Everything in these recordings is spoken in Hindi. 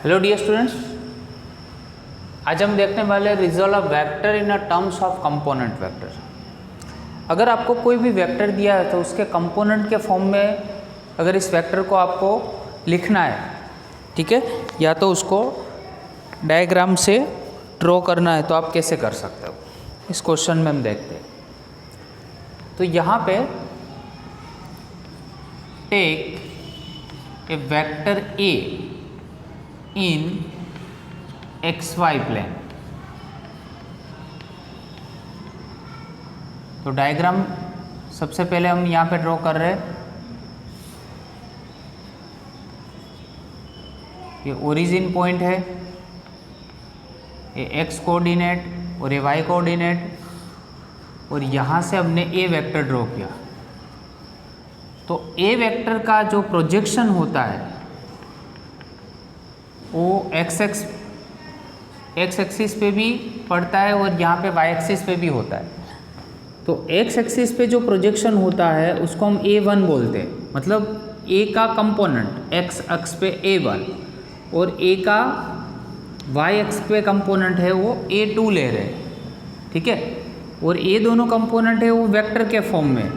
हेलो डियर स्टूडेंट्स, आज हम देखने वाले result of vector in a terms of component vector. अगर आपको कोई भी वेक्टर दिया है तो उसके कंपोनेंट के फॉर्म में अगर इस वेक्टर को आपको लिखना है, ठीक है, या तो उसको डायग्राम से ड्रॉ करना है तो आप कैसे कर सकते हो, इस क्वेश्चन में हम देखते हैं। तो यहाँ पे take a vector A in XY plane. तो डायग्राम सबसे पहले हम यहाँ पे ड्रॉ कर रहे हैं। ये ओरिजिन पॉइंट है, ये x कोऑर्डिनेट और ये y कोऑर्डिनेट, और यहाँ से हमने a वेक्टर ड्रॉ किया। तो a वेक्टर का जो प्रोजेक्शन होता है वो x एक्सिस पे भी पड़ता है और यहाँ पे y एक्सिस पे भी होता है। तो x एक्सिस पे जो प्रोजेक्शन होता है उसको हम a1 बोलते हैं, मतलब a का कंपोनेंट x अक्ष पे a1 और a का y अक्ष पे कंपोनेंट है वो a2 ले रहे हैं, ठीक है। और ये दोनों कंपोनेंट है वो वेक्टर के फॉर्म में।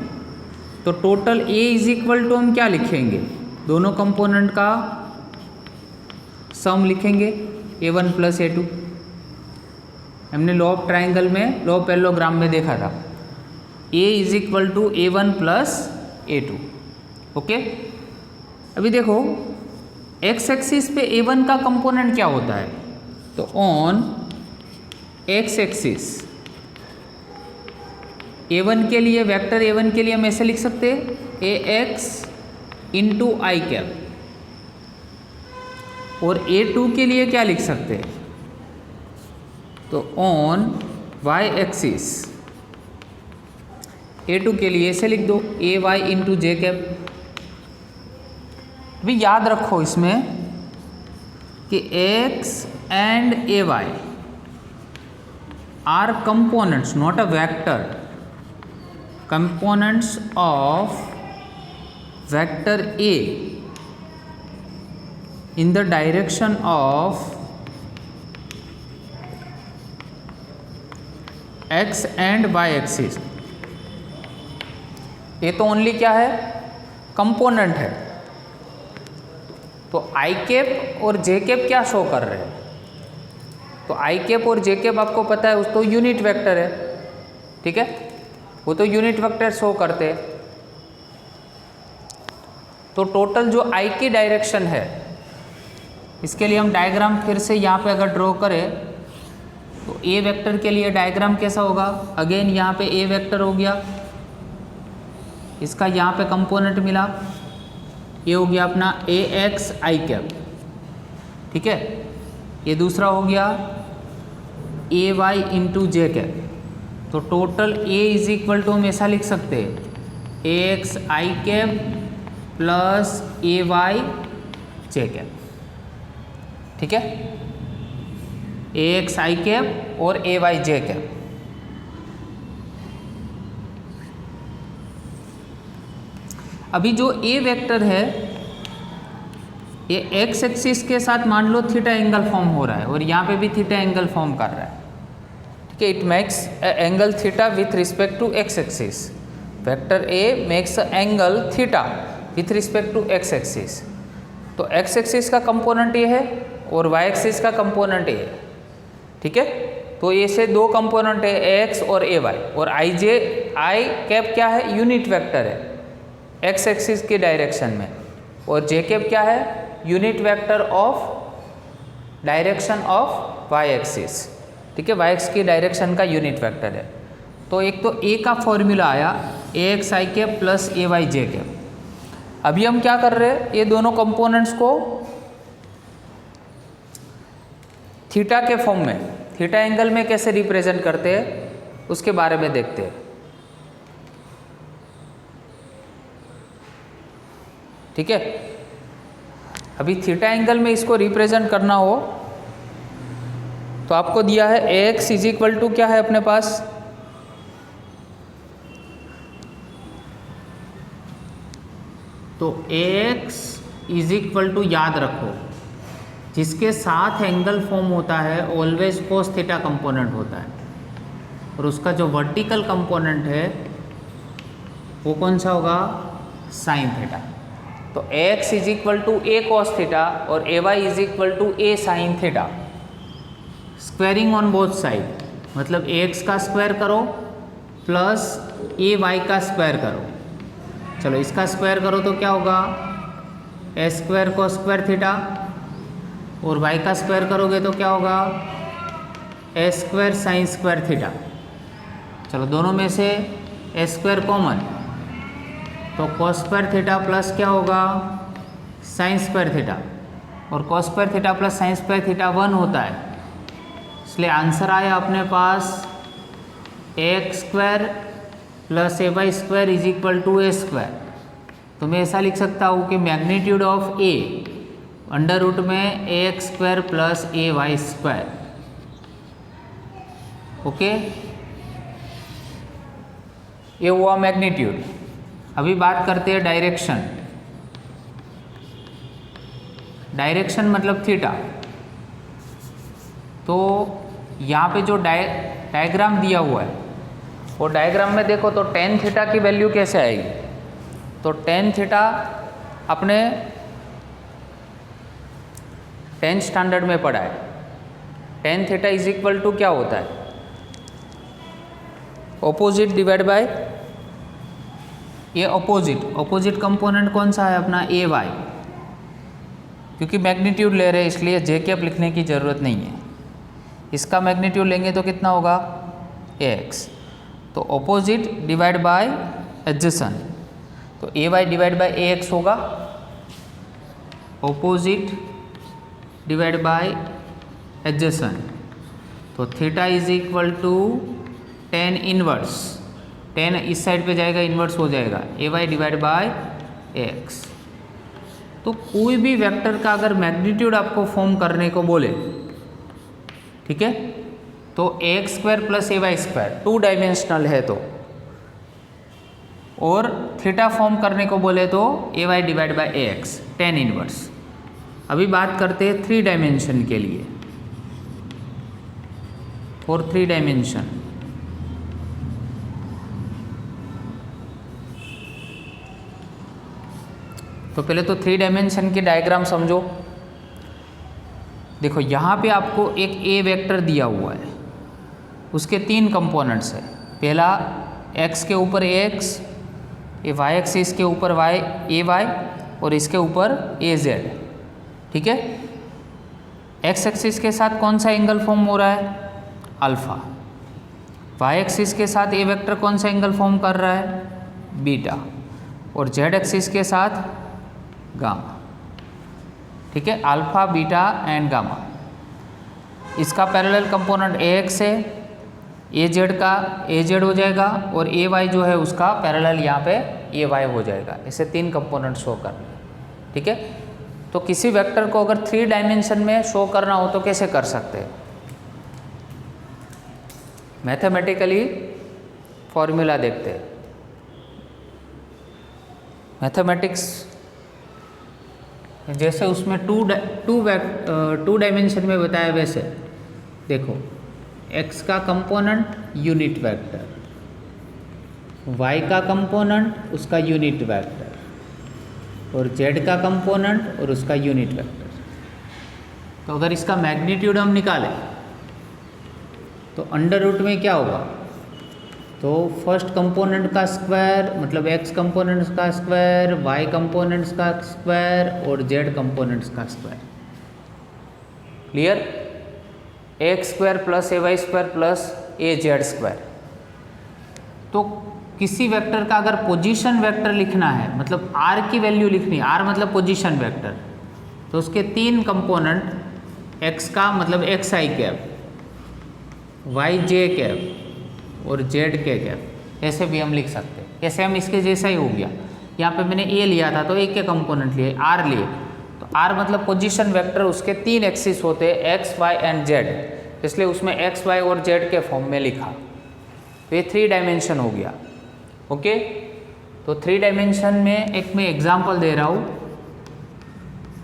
तो total a is equal to हम क्या लिखेंगे, दोनों कंपोनेंट का सम लिखेंगे a1 प्लस a2। हमने लॉ ऑफ ट्राइंगल में, लॉ ऑफ पैरेललोग्राम में देखा था, a is equal to a1 plus a2। Okay, अभी देखो x एक्सिस पे a1 का कंपोनेंट क्या होता है। तो ऑन x एक्सिस a1 के लिए, वेक्टर a1 के लिए हम ऐसे लिख सकते हैं ax इंटू आई कैप, और a2 के लिए क्या लिख सकते हैं, तो ऑन y एक्सिस a2 के लिए ऐसे लिख दो ay इंटू जे कैप। अभी याद रखो इसमें कि x and ay are components, not a vector, components of vector a in the direction of x and y axis। ये तो ओनली क्या है, कंपोनेंट है। तो आई कैप और जे कैप क्या शो कर रहे हैं, तो आई कैप और जे कैप आपको पता है उस तो यूनिट वेक्टर है, ठीक है, वो तो यूनिट वेक्टर शो करते हैं। तो टोटल जो आई की डायरेक्शन है, इसके लिए हम डायग्राम फिर से यहाँ पे अगर ड्रॉ करें तो ए वेक्टर के लिए डायग्राम कैसा होगा, अगेन यहाँ पे ए वेक्टर हो गया, इसका यहाँ पे कंपोनेंट मिला, ये हो गया अपना ए एक्स आई कैप, ठीक है। ये दूसरा हो गया A Y into J cap. तो total A is equal to हम ऐसा लिख सकते हैं A X I cap plus A Y J cap, ठीक है, ए एक्स आई कैप और ए वाई जे कैप। अभी जो ए वेक्टर है ये एक्स एक्सिस के साथ मान लो थीटा एंगल फॉर्म हो रहा है और यहाँ पे भी थीटा एंगल फॉर्म कर रहा है, ठीक है। It makes angle theta with respect to X axis. Vector A makes angle theta with respect to X axis. तो एक्स एक्सिस का कंपोनेंट ये है और वाई एक्सिस का कंपोनेंट ये है, ठीक है। तो ये से दो कंपोनेंट है एक्स और ए वाई, और आई जे आई कैप क्या है, यूनिट वेक्टर है एक्स एक्सिस की डायरेक्शन में, और जे कैप क्या है, unit vector of direction of Y axis, ठीक है, वाई एक्स की डायरेक्शन का यूनिट वेक्टर है। तो एक तो ए का फॉर्मूला आया A X I cap plus A Y J cap. अभी हम क्या कर रहे हैं, ये दोनों कंपोनेंट्स को थीटा के फॉर्म में, थीटा एंगल में कैसे रिप्रेजेंट करते हैं उसके बारे में देखते हैं, ठीक है। अभी थीटा एंगल में इसको रिप्रेजेंट करना हो तो आपको दिया है A x is equal to क्या है अपने पास, तो A x is equal to, याद रखो जिसके साथ एंगल फॉर्म होता है ऑलवेज कोस थीटा कंपोनेंट होता है, और उसका जो वर्टिकल कंपोनेंट है वो कौन सा होगा, साइन थीटा। तो x is equal to A cos theta और A Y is equal to A sine theta. Squaring on both side, मतलब ax का स्क्वायर करो प्लस ए वाई का स्क्वायर करो। चलो इसका स्क्वायर करो तो क्या होगा, ए स्क्वायर को स्क्वायर थीटा, और y का स्क्वायर करोगे तो क्या होगा, A square sine square theta. चलो दोनों में से ए स्क्वायर कॉमन, तो कॉस स्क्वायर थीटा प्लस क्या होगा, साइन स्क्वायर थीटा, और cos square theta plus sine square theta 1 होता है, इसलिए आंसर आया अपने पास X square plus A Y square is equal to A square. तो मैं ऐसा लिख सकता हूँ कि magnitude of A under root में A X square plus A Y square. Okay, ये हुआ मैग्नीट्यूड। अभी बात करते हैं डायरेक्शन। डायरेक्शन मतलब थीटा। तो यहाँ पे जो डायग्राम दिया हुआ है वो डायग्राम में देखो तो टेन थीटा की वैल्यू कैसे आएगी। तो टेन थीटा अपने 10th स्टैंडर्ड में पढ़ा है। Ten theta is equal to क्या होता है, ऑपोजिट डिवाइड बाय ये ऑपोजिट कंपोनेंट कौन सा है अपना, ए वाई। क्योंकि मैग्नीट्यूड ले रहे हैं इसलिए जे कैप लिखने की ज़रूरत नहीं है। इसका मैग्नीट्यूड लेंगे तो कितना होगा, ए एक्स। तो ऑपोजिट डिवाइड बाय एडजेसेंट, तो A Y divide by A X होगा। ऑपोजिट डिवाइड बाय एडजेसेंट, तो theta is equal to tan inverse. Tan इस साइड पे जाएगा, इन्वर्स हो जाएगा, A Y divide by A X. तो कोई भी वेक्टर का अगर मैग्नीट्यूड आपको फॉर्म करने को बोले, ठीक है, तो A X square plus A Y square 2 dimensional है तो, और थीटा फॉर्म करने को बोले तो A Y divide by A X 10 inverse. अभी बात करते हैं 3 डायमेंशन के लिए। फॉर 3 डायमेंशन तो पहले तो 3 डायमेंशन की डायग्राम समझो। देखो यहाँ पे आपको एक ए वेक्टर दिया हुआ है, उसके 3 कंपोनेंट्स है। पहला x के ऊपर ए एक्स, ये वाई एक्सिस के ऊपर वाई ए वाई, और इसके ऊपर ए जेड। ठीक है, x एक्सिस के साथ कौन सा एंगल फॉर्म हो रहा है, अल्फा। वाई एक्सिस के साथ ए वेक्टर कौन सा एंगल फॉर्म कर रहा है, बीटा, और जेड एक्सिस के साथ गामा। ठीक है, अल्फा बीटा एंड गामा। इसका पैरेलल कंपोनेंट ए एक्स है, ए जेड का ए जेड हो जाएगा, और ए वाई जो है उसका पैरेलल यहाँ पे ए वाई हो जाएगा। ऐसे 3 कंपोनेंट शो करना। ठीक है, तो किसी वेक्टर को अगर 3 डायमेंशन में शो करना हो तो कैसे कर सकते हैं, मैथमेटिकली फॉर्मूला देखते हैं। मैथमेटिक्स जैसे उसमें 2 डायमेंशन में बताया वैसे देखो, x का कंपोनेंट यूनिट वेक्टर, y का कंपोनेंट उसका यूनिट वेक्टर, और z का कंपोनेंट और उसका यूनिट वेक्टर। तो अगर इसका मैग्नीट्यूड हम निकालें तो अंडर रूट में क्या होगा, तो फर्स्ट कंपोनेंट का स्क्वायर मतलब x कंपोनेंट्स का स्क्वायर, y कंपोनेंट्स का स्क्वायर और z कंपोनेंट्स का square. Clear, X square plus A Y square plus A Z square. तो किसी वेक्टर का अगर पोजीशन वेक्टर लिखना है, मतलब r की वैल्यू लिखनी है, r मतलब पोजीशन वेक्टर, तो उसके 3 कंपोनेंट, x का मतलब x I cap, Y J cap और जेड के कैप, ऐसे भी हम लिख सकते हैं। कैसे, हम इसके जैसा ही हो गया। यहाँ पे मैंने ए लिया था तो एक के कंपोनेंट लिए आर लिए, तो आर मतलब पोजीशन वेक्टर, उसके 3 एक्सिस होते हैं एक्स वाई एंड जेड, इसलिए उसमें एक्स वाई और जेड के फॉर्म में लिखा। तो ये 3 डायमेंशन हो गया। ओके, तो 3 डायमेंशन में एक मैं एग्जाम्पल दे रहा हूँ,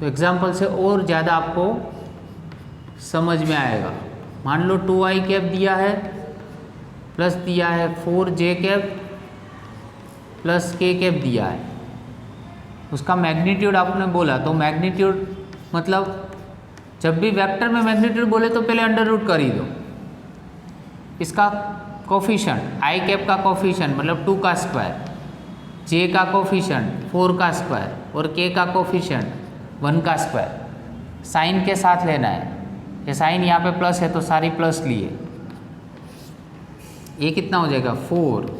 तो एग्जाम्पल से और ज़्यादा आपको समझ में आएगा। मान लो 2i कैप दिया है प्लस दिया है 4j cap plus k cap दिया है, उसका मैग्नीट्यूड आपने बोला, तो मैग्नीट्यूड मतलब जब भी वेक्टर में मैग्नीट्यूड बोले तो पहले अंडर रूट कर ही दो। इसका कोफिशिएंट i कैप का कोफिशिएंट मतलब 2 का स्क्वायर, j का कोफिशिएंट 4 का स्क्वायर और k का कोफिशिएंट 1 का स्क्वायर साइन के साथ लेना है। ये साइन यहाँ पे प्लस है तो सारी प्लस लिए। ये कितना हो जाएगा 4,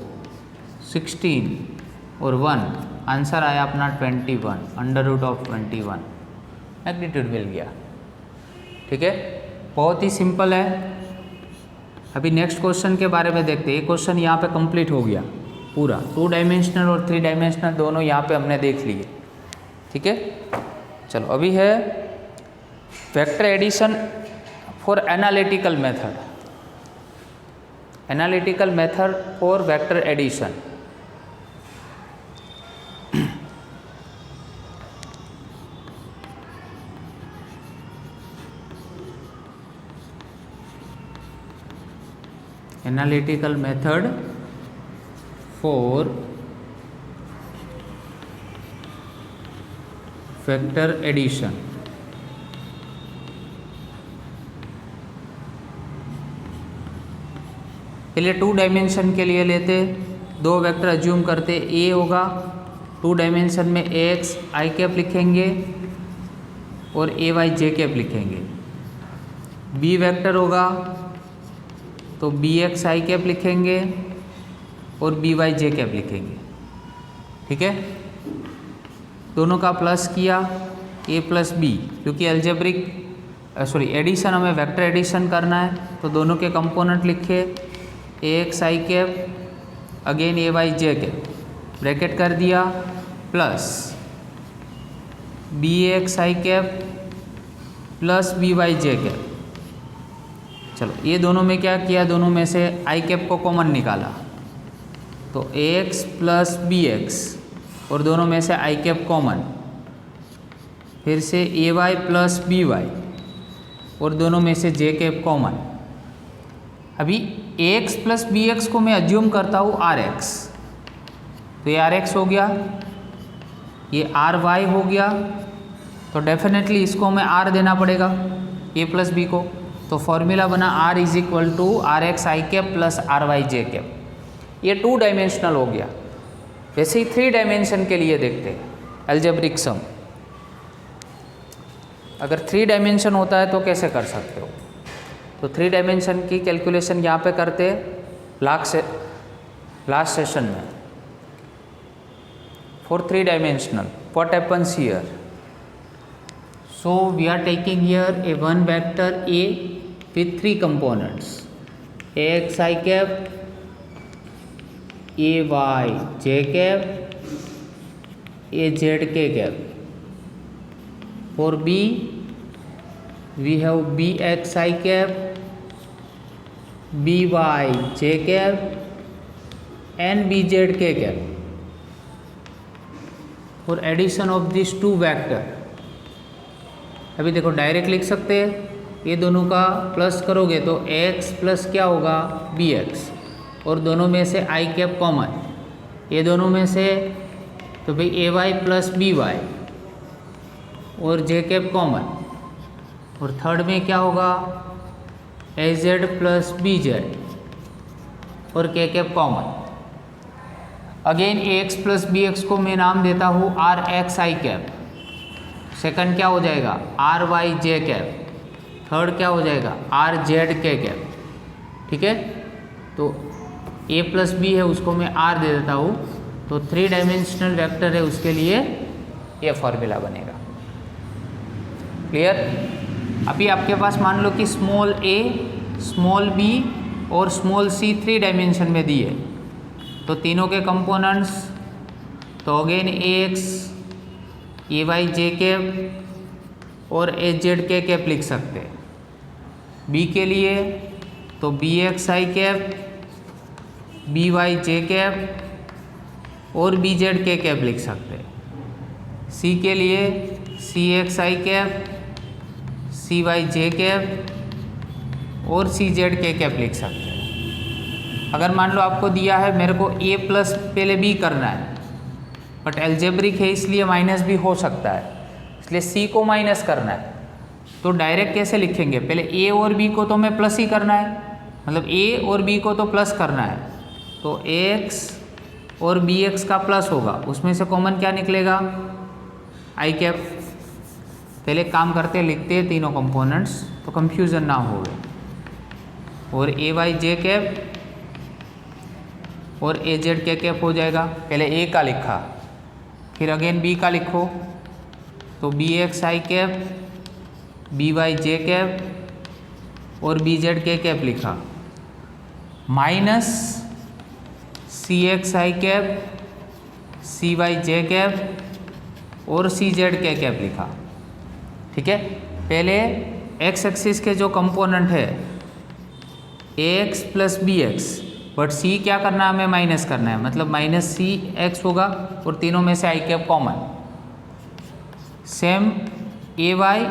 16 और 1, आंसर आया अपना 21, अंडर रूट ऑफ 21 मैग्नीट्यूड मिल गया। ठीक है, बहुत ही सिंपल है। अभी नेक्स्ट क्वेश्चन के बारे में देखते हैं। ये क्वेश्चन यहाँ पे कंप्लीट हो गया पूरा, 2 डायमेंशनल और 3 डायमेंशनल दोनों यहाँ पे हमने देख लिए। ठीक है, चलो अभी है vector addition for analytical method, analytical method for vector addition. Analytical method for vector addition. पहले 2 डायमेंशन के लिए लेते, 2 वेक्टर अज्यूम करते। ए होगा 2 डायमेंशन में ax i कैप लिखेंगे और ay j कैप लिखेंगे। बी वेक्टर होगा तो bx i कैप लिखेंगे और by j कैप लिखेंगे। ठीक है, दोनों का प्लस किया a प्लस बी, क्योंकि अलजेब्रिक एडिशन हमें वेक्टर एडिशन करना है तो दोनों के कंपोनेंट लिखे, ax i cap again ay j cap, bracket कर दिया, plus bx i cap plus by j cap. चलो ये दोनों में क्या किया, दोनों में से i कैप को कॉमन निकाला तो ax प्लस bx और दोनों में से i कैप कॉमन, फिर से ay प्लस by और दोनों में से j कैप कॉमन। अभी ax प्लस bx को मैं अज्यूम करता हूँ rx, तो ये rx हो गया, ये ry हो गया, तो डेफिनेटली इसको हमें r देना पड़ेगा a प्लस b को। तो फॉर्मूला बना r is equal to R X I cap plus R Y J cap. ये 2 डायमेंशनल हो गया। वैसे ही 3 डायमेंशन के लिए देखते हैं अलजेब्रिक सम। अगर 3 डायमेंशन होता है तो कैसे कर सकते हो, तो 3 डायमेंशन की कैलकुलेशन यहाँ पे करते लास्ट सेशन में। For 3 dimensional what happens here, so we are taking here a one vector A with 3 components, ax I cap, ay j cap, az k cap. For B we have bx I cap, by j cap and bz k cap. For addition of these 2 vector, अभी देखो डायरेक्ट लिख सकते हैं, ये दोनों का प्लस करोगे तो x प्लस क्या होगा bx और दोनों में से i कैप कॉमन, ये दोनों में से तो भाई ay प्लस by और j कैप कॉमन, और थर्ड में क्या होगा az प्लस bz और k cap common. Again ax plus bx को मैं नाम देता हूँ rx i कैप, सेकंड क्या हो जाएगा are Y J cap, third क्या हो जाएगा आर जेड के कैप। ठीक है, तो ए प्लस बी है उसको मैं आर दे देता हूँ, तो 3 डायमेंशनल वेक्टर है उसके लिए ये फॉर्मूला बनेगा। क्लियर। अभी आपके पास मान लो कि स्मॉल ए स्मॉल बी और स्मॉल सी 3 डायमेंशन में दिए, तो तीनों के कंपोनेंट्स तो अगेन ए एक्स ए वाई जे कैप और ए जेड के कैप लिख सकते हैं। बी के लिए तो B x I cap, B Y J cap और बी जेड के कैप लिख सकते हैं। सी के लिए सी x I cap, C Y J cap और सी जेड के कैप लिख सकते हैं। अगर मान लो आपको दिया है मेरे को ए प्लस पहले बी करना है, बट एल्जेब्रिक है इसलिए माइनस भी हो सकता है, इसलिए सी को माइनस करना है, तो डायरेक्ट कैसे लिखेंगे? पहले ए और बी को तो हमें प्लस ही करना है, मतलब ए और बी को तो प्लस करना है, तो एक्स और बी एक्स का प्लस होगा, उसमें से कॉमन क्या निकलेगा? आई कैप। पहले काम करते लिखते हैं तीनों कंपोनेंट्स, तो कंफ्यूजन ना हो। और ए वाई जे कैप और ए जेड के कैप हो जाएगा। पहले ए का लिखा, फिर अगेन बी का लिखो, तो B x I cap, B Y J cap और बी जेड के कैप लिखा, minus C x I cap, C Y J cap और सी जेड के कैप लिखा। ठीक है, पहले एक्स एक्सिस के जो कंपोनेंट है A X plus B X, but C क्या करना है? हमें माइनस करना है, मतलब माइनस सी एक्स होगा और तीनों में से आई कैप कॉमन। सेम ए वाई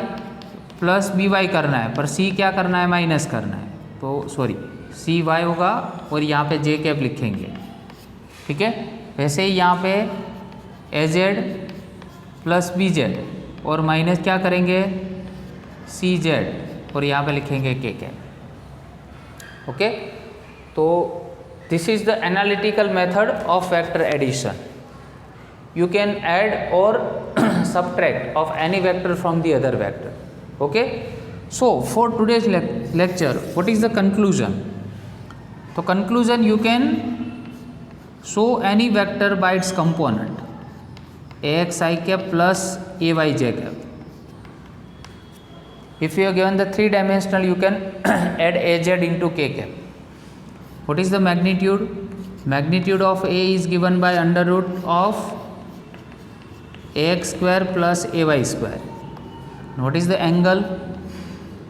प्लस बी वाई करना है, पर सी क्या करना है? माइनस करना है, तो सॉरी सी वाई होगा और यहाँ पे जे कैप लिखेंगे। ठीक है, वैसे ही यहाँ पे A Z plus B Z और माइनस क्या करेंगे? सी जेड और यहाँ पे लिखेंगे के कैप। ओके, तो this is the analytical method of vector addition. You can add और subtract of any vector from the other vector. Okay, so for today's lecture, what is the conclusion? So conclusion, you can show any vector by its component ax I cap plus ay j cap. If you are given the three dimensional, you can add az into k cap. What is the magnitude? Magnitude of a is given by under root of ax square plus ay square. What is the angle?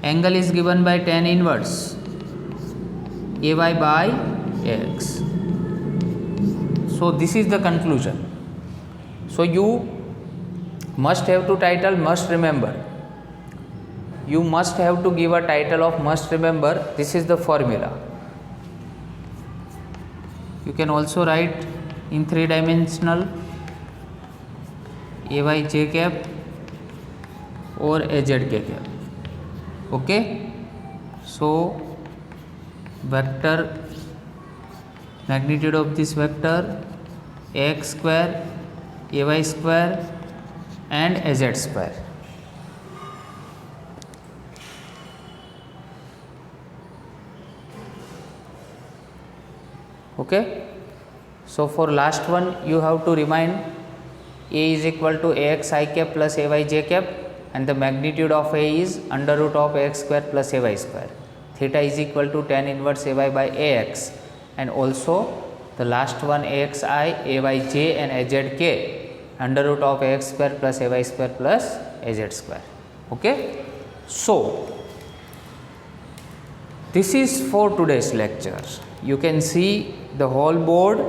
Angle is given by tan inverse ay by ax. So this is the conclusion. So you must have to title must remember. You must have to give a title of must remember. This is the formula. You can also write in three dimensional ay j cap or az k cap. Okay, so vector magnitude of this vector x square, ay square and az square. Okay, so for last one you have to remind a is equal to ax I cap plus ay j cap and the magnitude of a is under root of x square plus ay square. Theta is equal to tan inverse ay by ax, and also the last one axi, ayj and azk under root of ax square plus ay square plus az square. Okay, so this is for today's lecture. You can see the whole board.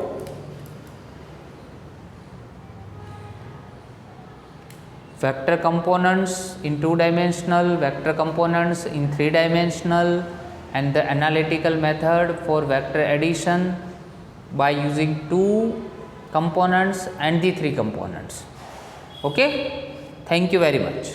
Vector components in 2-dimensional, vector components in 3-dimensional, and the analytical method for vector addition by using 2 components and the 3 components. Okay, thank you very much.